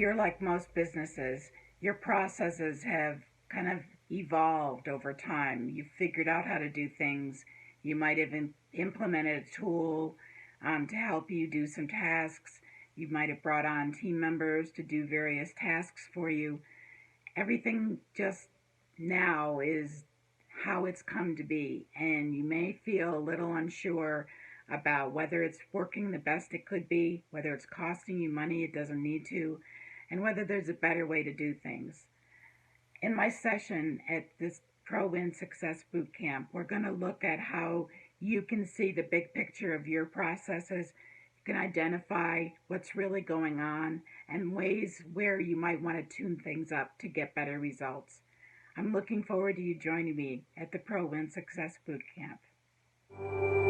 you're like most businesses, your processes have kind of evolved over time. You've figured out how to do things. You might have implemented a tool to help you do some tasks. You might have brought on team members to do various tasks for you. Everything just now is how it's come to be, and you may feel a little unsure about whether it's working the best it could be, whether it's costing you money it doesn't need to, and whether there's a better way to do things. In my session at this Pro Win Success Bootcamp, we're going to look at how you can see the big picture of your processes. You can identify what's really going on and ways where you might want to tune things up to get better results. I'm looking forward to you joining me at the Pro Win Success Bootcamp.